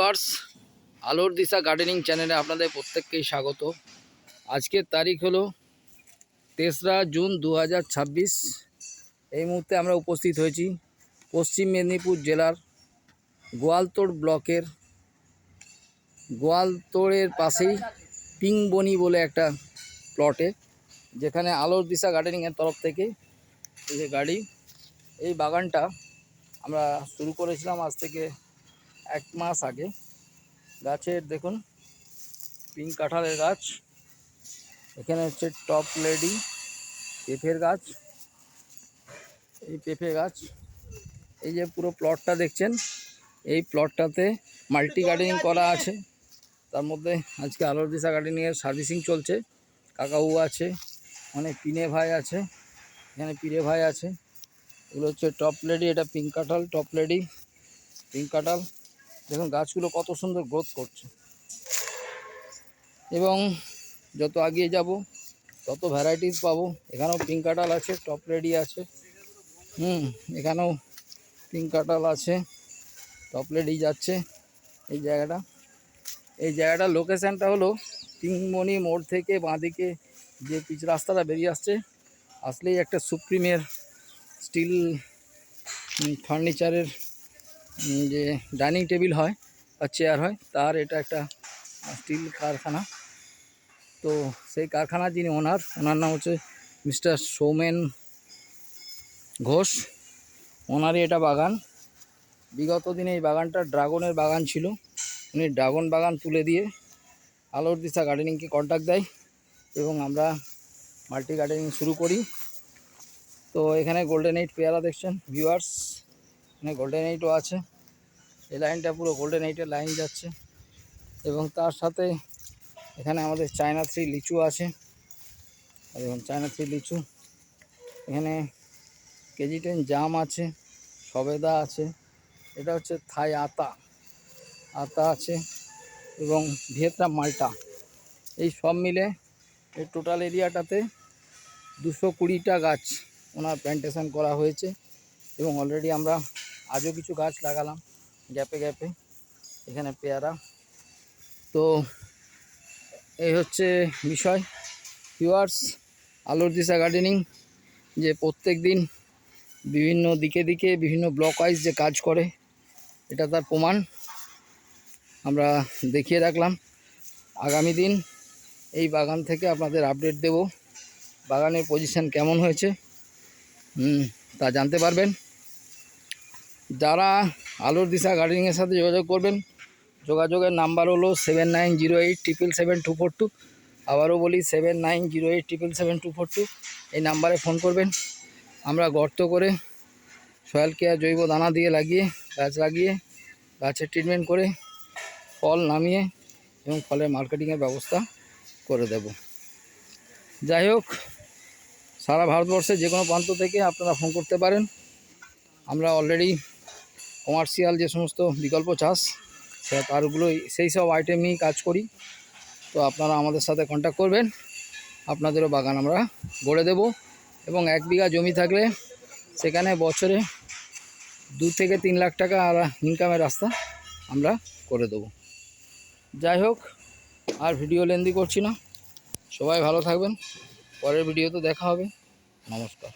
Viewers, আলোর দিশা gardening চ্যানেলে আপনাদের প্রত্যেককেই স্বাগত। আজকের তারিখ হলো 3রা জুন 2026। এই মুহূর্তে আমরা উপস্থিত হয়েছি পশ্চিম মেদিনীপুর জেলার গোয়ালতোড় ব্লকের গোয়ালতোড়ের পাশেই পিংবনি বলে একটা প্লটে, যেখানে আলোর দিশা গার্ডেনিংয়ের তরফ থেকে এই যে গাড়ি, এই বাগানটা আমরা শুরু করেছিলাম আজ থেকে 1 মাস আগে। গাছের দেখুন পিঙ্ক কাঁঠালের গাছ, এখানে হচ্ছে টপ লেডি পেঁপের গাছ, এই পেঁপে গাছ, এই যে পুরো প্লটটা দেখছেন, এই প্লটটাতে মাল্টি গার্ডেনিং করা আছে। তার মধ্যে আজকে আলোর দিশা গার্ডেনিংয়ের সার্ভিসিং চলছে। কাকাবু আছে, অনেক পিনে ভাই আছে, এখানে পিরে ভাই আছে। এগুলো হচ্ছে টপ লেডি, এটা পিঙ্ক কাঁঠাল, টপ লেডি পিঙ্ক কাঁঠাল। দেখুন গাছগুলো কত সুন্দর গ্রোথ করছে, এবং যত এগিয়ে যাব তত ভ্যারাইটিস পাবো। এখানেও পিঙ্ক কাঁঠাল আছে, টপ রেডি আছে, এখানেও পিঙ্ক কাঁঠাল আছে, টপ রেডি যাচ্ছে। এই জায়গাটা লোকেশানটা হলো পিংমনি মোড় থেকে বাঁদিকে যে পিচ রাস্তাটা বেরিয়ে আসলেই একটা সুপ্রিমের স্টিল ফার্নিচারের যে ডাইনিং টেবিল হয় বা চেয়ার হয়, তার এটা একটা স্টিল কারখানা। তো সেই কারখানার যিনি ওনার নাম হচ্ছে মিস্টার সৌমেন ঘোষ। ওনারই এটা বাগান। বিগত দিনে এই বাগানটা ড্রাগনের বাগান ছিল। উনি ড্রাগন বাগান তুলে দিয়ে আলোর দিশা গার্ডেনিংকে কন্ট্যাক্ট দেয় এবং আমরা মাল্টি গার্ডেনিং শুরু করি। তো এখানে গোল্ডেন এইট পেয়ারা দেখছেন ভিউয়ার্স, এখানে গোল্ডেন এইটও আছে। এই লাইনটা পুরো গোল্ডেন এইটের লাইন যাচ্ছে, এবং তার সাথে এখানে আমাদের চায়না থ্রি লিচু আছে। এবং চায়না থ্রি লিচু, এখানে কেজি 10 জাম আছে, সবেদা আছে, এটা হচ্ছে থাই আতা আছে, এবং ভিয়েতনাম মাল্টা। এই সব মিলে এই টোটাল এরিয়াটাতে 220টা গাছ ওনার প্ল্যান্টেশন করা হয়েছে। এবং অলরেডি আমরা আজও কিছু গাছ লাগালাম গ্যাপে গ্যাপে, এখানে পেয়ারা। তো এই হচ্ছে বিষয় ভিউয়ার্স, আলোর দিশা গার্ডেনিং যে প্রত্যেক দিন বিভিন্ন দিকে দিকে বিভিন্ন ব্লক ওয়াইজ যে কাজ করে, এটা তার প্রমাণ আমরা দেখিয়ে রাখলাম। আগামী দিন এই বাগান থেকে আপনাদের আপডেট দেব, বাগানের পজিশন কেমন হয়েছে তা জানতে পারবেন। যারা আলোর দিশা গার্ডেনিংয়ের সাথে যোগাযোগ করবেন, যোগাযোগের নাম্বার হলো 7908777242। আবারও বলি 7908777242। এই নাম্বারে ফোন করবেন। আমরা গর্ত করে সয়েল কেয়ার জৈব দানা দিয়ে গাছ লাগিয়ে গাছের ট্রিটমেন্ট করে ফল নামিয়ে এবং ফলের মার্কেটিংয়ের ব্যবস্থা করে দেব। যাই হোক, সারা ভারতবর্ষে যে কোনো প্রান্ত থেকে আপনারা ফোন করতে পারেন। আমরা অলরেডি কমার্শিয়াল যে সমস্ত বিকল্প চাষ তারগুলোই সেই সব আইটেম নিয়েই কাজ করি। তো আপনারা আমাদের সাথে কন্ট্যাক্ট করবেন, আপনাদেরও বাগান আমরা গড়ে দেব। এবং 1 বিঘা জমি থাকলে সেখানে বছরে 2 থেকে 3 লাখ টাকা ইনকামের রাস্তা আমরা করে দেব। যাই হোক, আর ভিডিও লেন্দি করছি না, সবাই ভালো থাকবেন। পরের ভিডিওতে দেখা হবে। নমস্কার।